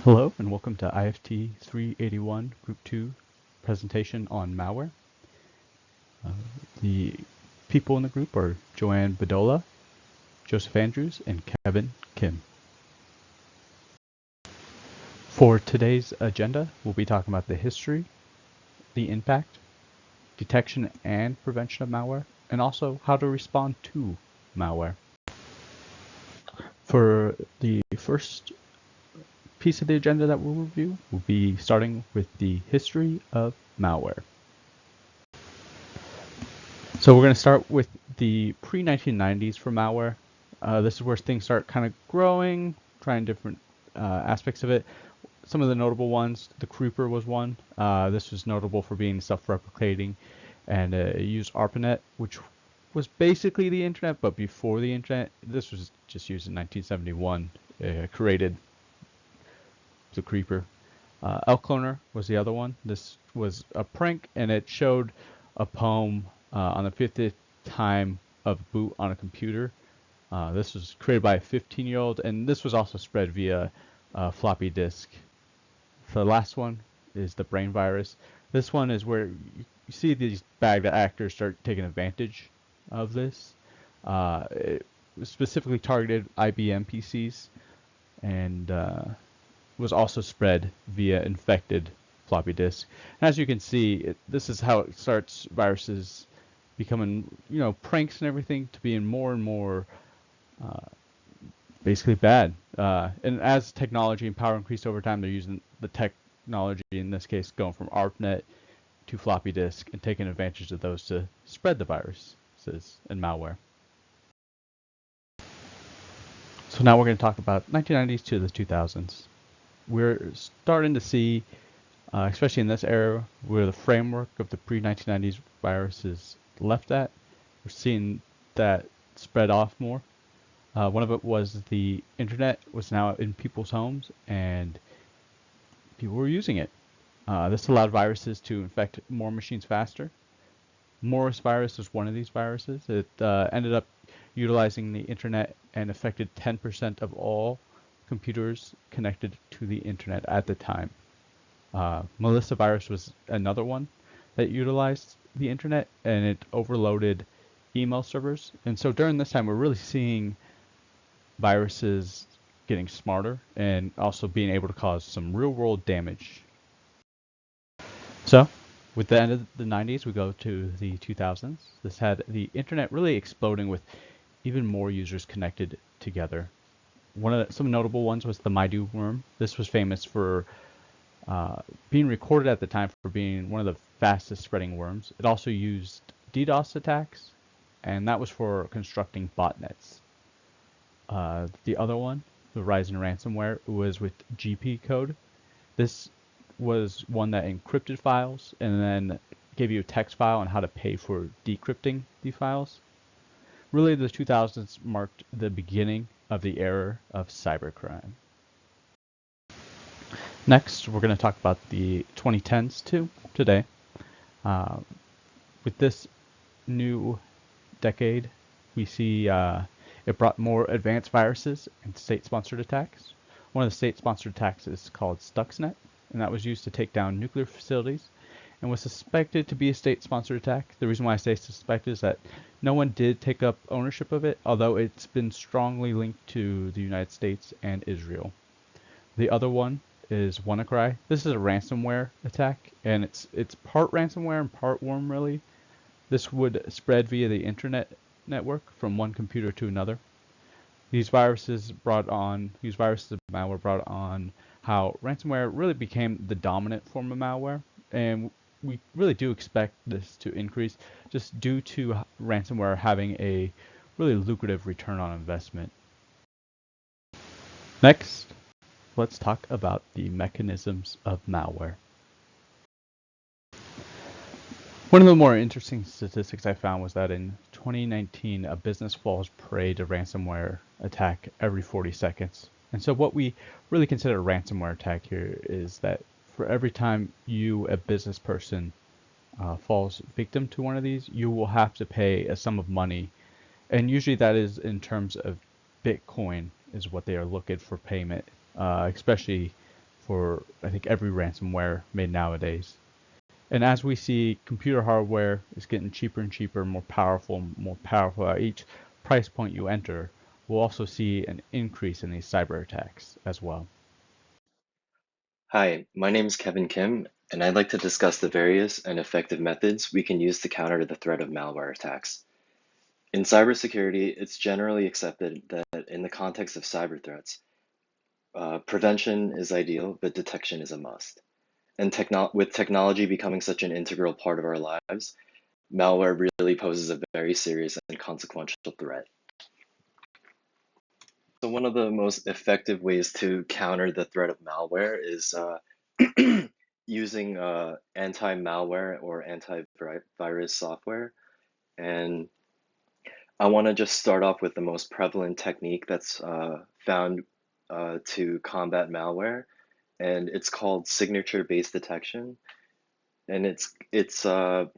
Hello and welcome to IFT 381 Group 2 presentation on malware. The people in the group are Joanne Bedolla, Joseph Andrews, and Kevin Kim. For today's agenda, we'll be talking about the history, the impact, detection and prevention of malware, and also how to respond to malware. For the first piece of the agenda that we'll review, we'll be starting with the history of malware. So we're going to start with the pre-1990s for malware. This is where things start kind of growing, trying different aspects of it. Some of the notable ones, the Creeper was one. This was notable for being self-replicating and used ARPANET, which was basically the internet, but before the internet. This was just used in 1971, created the Creeper. Elk Cloner was the other one. This was a prank, and it showed a poem on the 50th time of boot on a computer. This was created by a 15-year-old, and this was also spread via floppy disk. The last one is the brain virus. This one is where you see these bad actors start taking advantage of this. It specifically targeted IBM PCs and was also spread via infected floppy disk. And as you can see, this is how it starts. Viruses becoming, pranks and everything, to being more and more basically bad. And as technology and power increased over time, they're using the technology, in this case, going from ARPANET to floppy disk and taking advantage of those to spread the viruses and malware. So now we're going to talk about 1990s to the 2000s. We're starting to see, especially in this era, where the framework of the pre-1990s virus is left at. We're seeing that spread off more. One of it was the internet was now in people's homes and people were using it. This allowed viruses to infect more machines faster. Morris virus was one of these viruses. It ended up utilizing the internet and affected 10% of all computers connected to the internet at the time. Melissa virus was another one that utilized the internet, and it overloaded email servers. And so during this time, we're really seeing viruses getting smarter and also being able to cause some real-world damage. So with the end of the 90s, we go to the 2000s. This had the internet really exploding with even more users connected together. Some notable ones was the MyDo worm. This was famous for being recorded at the time for being one of the fastest spreading worms. It also used DDoS attacks, and that was for constructing botnets. The other one, the Ryzen ransomware, was with GP code. This was one that encrypted files and then gave you a text file on how to pay for decrypting the files. Really, the 2000s marked the beginning of the era of cybercrime. Next, we're going to talk about the 2010s too today. With this new decade, we see it brought more advanced viruses and state-sponsored attacks. One of the state-sponsored attacks is called Stuxnet, and that was used to take down nuclear facilities and was suspected to be a state-sponsored attack. The reason why I say suspected is that no one did take up ownership of it, although it's been strongly linked to the United States and Israel. The other one is WannaCry. This is a ransomware attack, and it's part ransomware and part worm, really. This would spread via the internet network from one computer to another. These viruses and malware brought on how ransomware really became the dominant form of malware, and we really do expect this to increase just due to ransomware having a really lucrative return on investment. Next, let's talk about the mechanisms of malware. One of the more interesting statistics I found was that in 2019, a business falls prey to ransomware attack every 40 seconds. And so what we really consider a ransomware attack here is that for every time you, a business person, falls victim to one of these, you will have to pay a sum of money. And usually that is in terms of Bitcoin is what they are looking for payment, especially for I think every ransomware made nowadays. And as we see computer hardware is getting cheaper and cheaper, more powerful at each price point you enter, we'll also see an increase in these cyber attacks as well. Hi, my name is Kevin Kim, and I'd like to discuss the various and effective methods we can use to counter the threat of malware attacks. In cybersecurity, it's generally accepted that in the context of cyber threats, prevention is ideal, but detection is a must. And with technology becoming such an integral part of our lives, malware really poses a very serious and consequential threat. So one of the most effective ways to counter the threat of malware is using anti-malware or antivirus software. And I want to just start off with the most prevalent technique that's found to combat malware, and it's called signature-based detection. And it's the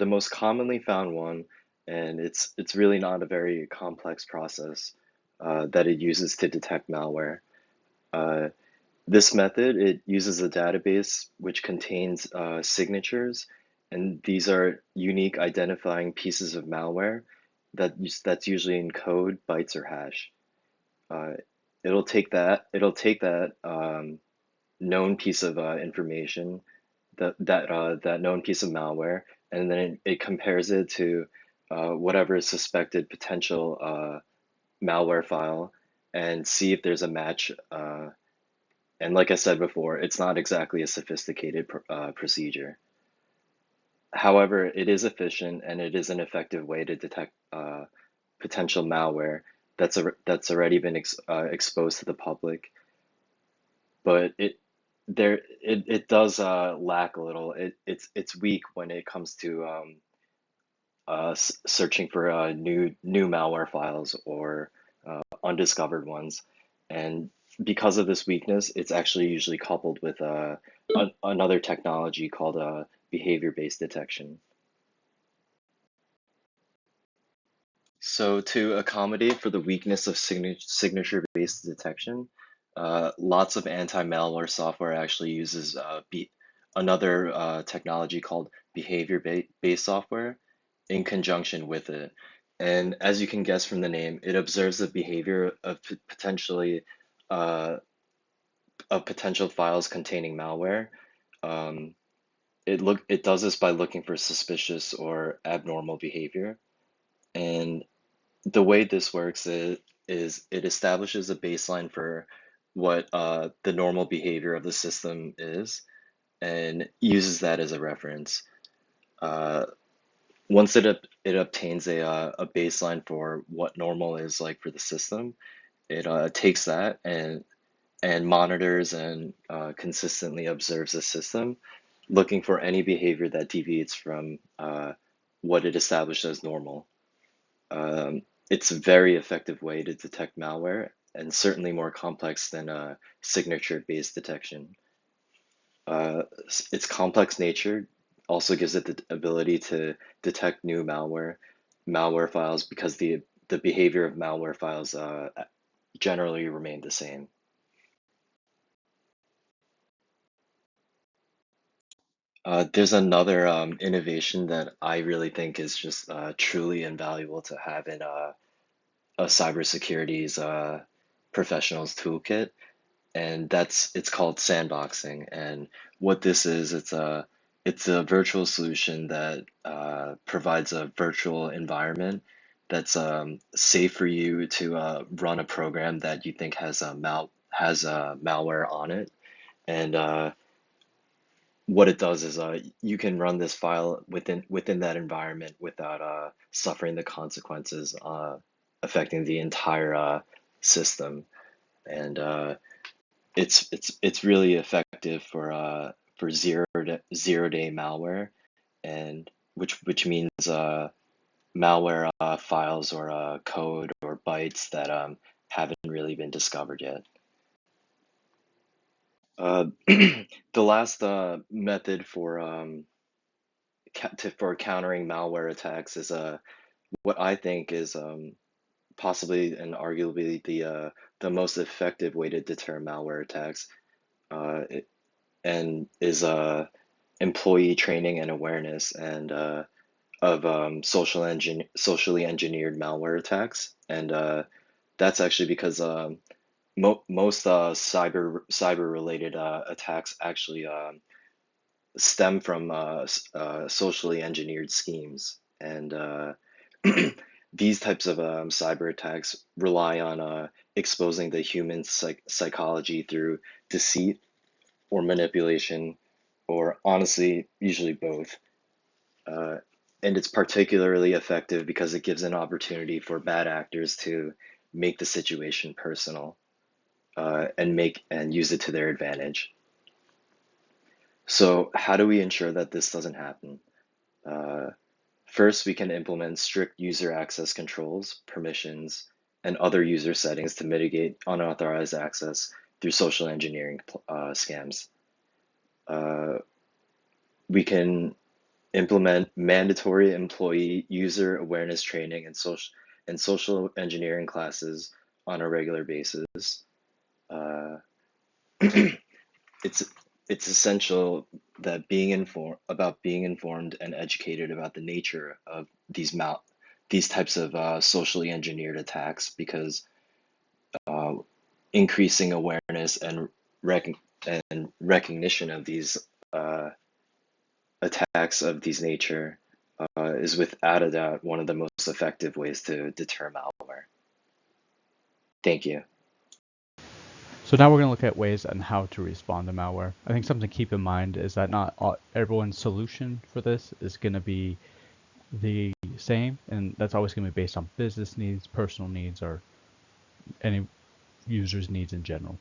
most commonly found one, and it's really not a very complex process that it uses to detect malware. Uh, This method, it uses a database which contains signatures, and these are unique identifying pieces of malware that's usually in code, bytes, or hash. Uh, it'll take that known piece of information, that known piece of malware, and then it compares it to whatever suspected potential malware file, and see if there's a match. And like I said before, it's not exactly a sophisticated procedure. However, it is efficient and it is an effective way to detect potential malware that's already been exposed to the public. But it does lack a little. It's weak when it comes to searching for new malware files or undiscovered ones. And because of this weakness, it's actually usually coupled with another technology called behavior-based detection. So to accommodate for the weakness of signature-based detection, lots of anti-malware software actually uses another technology called behavior-based software in conjunction with it. And as you can guess from the name, it observes the behavior of potentially uh, of potential files containing malware. Um, it does this by looking for suspicious or abnormal behavior. And the way this works is it establishes a baseline for what the normal behavior of the system is and uses that as a reference. Uh, Once it obtains a baseline for what normal is like for the system, it takes that and monitors and consistently observes the system, looking for any behavior that deviates from what it established as normal. It's a very effective way to detect malware and certainly more complex than signature-based detection. Its complex nature also gives it the ability to detect new malware files because the behavior of malware files generally remain the same. There's another innovation that I really think is just truly invaluable to have in a cybersecurity's professionals toolkit, and it's called sandboxing. And what this is, it's a virtual solution that provides a virtual environment that's safe for you to run a program that you think has malware on it. And what it does is you can run this file within that environment without suffering the consequences affecting the entire system. And it's really effective for zero day malware, and which means malware files or code or bytes that haven't really been discovered yet. The last method for countering malware attacks is what I think is possibly and arguably the most effective way to deter malware attacks, and is employee training and awareness and of socially engineered malware attacks, and that's actually because most cyber related attacks actually stem from socially engineered schemes, and these types of cyber attacks rely on exposing the human psychology through deceit or manipulation, or honestly, usually both. Uh, and it's particularly effective because it gives an opportunity for bad actors to make the situation personal, and use it to their advantage. So, how do we ensure that this doesn't happen? Uh, First, we can implement strict user access controls, permissions, and other user settings to mitigate unauthorized access through social engineering scams. Uh, we can implement mandatory employee user awareness training and social engineering classes on a regular basis. Uh, it's it's essential that being informed and educated about the nature of these types of socially engineered attacks, because uh, increasing awareness and rec- recognition of these uh, attacks of these nature is without a doubt one of the most effective ways to deter malware. Thank you. So now we're going to look at ways on how to respond to malware. I think something to keep in mind is that not everyone's solution for this is going to be the same, and that's always going to be based on business needs, personal needs, or any user's needs in general.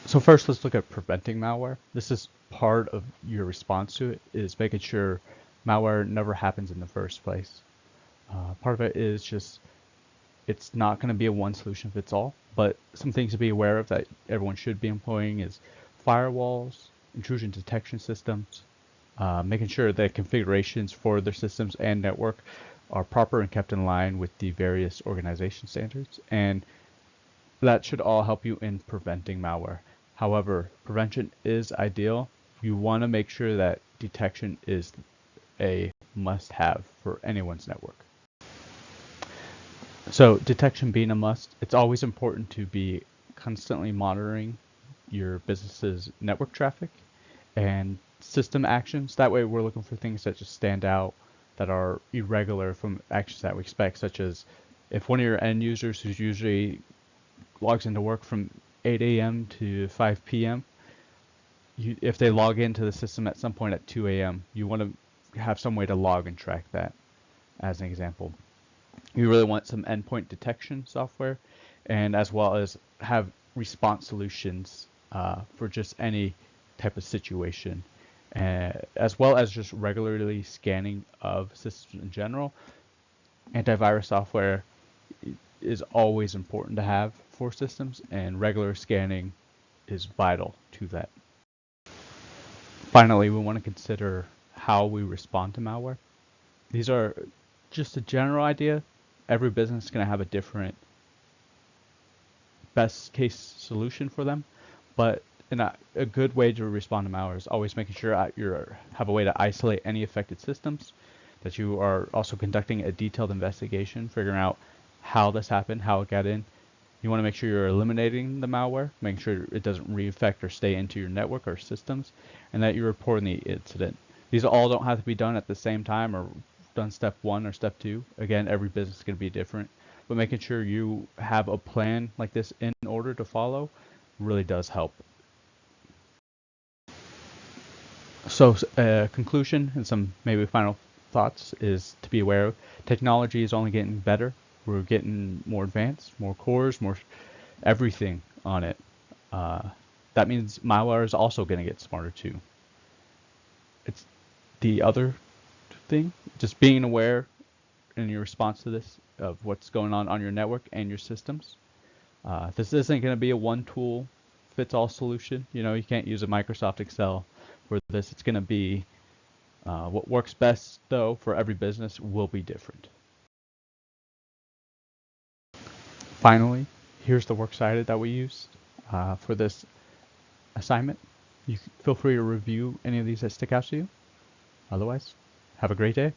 So first, let's look at preventing malware. This is part of your response to it, is making sure malware never happens in the first place. Part of it is just it's not going to be a one solution fits all, but some things to be aware of that everyone should be employing is firewalls, intrusion detection systems, making sure that configurations for their systems and network are proper and kept in line with the various organization standards, and that should all help you in preventing malware. However, prevention is ideal. You want to make sure that detection is a must-have for anyone's network. So detection being a must, it's always important to be constantly monitoring your business's network traffic and system actions. That way we're looking for things that just stand out, that are irregular from actions that we expect, such as if one of your end users who usually logs into work from 8 a.m. to 5 p.m., if they log into the system at some point at 2 a.m., you want to have some way to log and track that, as an example. You really want some endpoint detection software, and as well as have response solutions for just any type of situation, as well as just regularly scanning of systems in general. Antivirus software is always important to have for systems, and regular scanning is vital to that. Finally, we want to consider how we respond to malware. These are just a general idea. Every business is going to have a different best case solution for them, but a good way to respond to malware is always making sure you have a way to isolate any affected systems, that you are also conducting a detailed investigation, figuring out how this happened, how it got in. You want to make sure you're eliminating the malware, making sure it doesn't reinfect or stay into your network or systems, and that you're reporting the incident. These all don't have to be done at the same time or done step 1 or step 2. Again, every business is going to be different, but making sure you have a plan like this in order to follow really does help. So conclusion and some maybe final thoughts is to be aware of. Technology is only getting better. We're getting more advanced, more cores, more everything on it. That means malware is also going to get smarter too. It's the other thing, just being aware in your response to this of what's going on your network and your systems. This isn't going to be a one tool fits all solution. You can't use a Microsoft Excel for this. It's going to be what works best, though, for every business will be different. Finally, here's the works cited that we used. for this assignment. You feel free to review any of these that stick out to you. Otherwise, have a great day.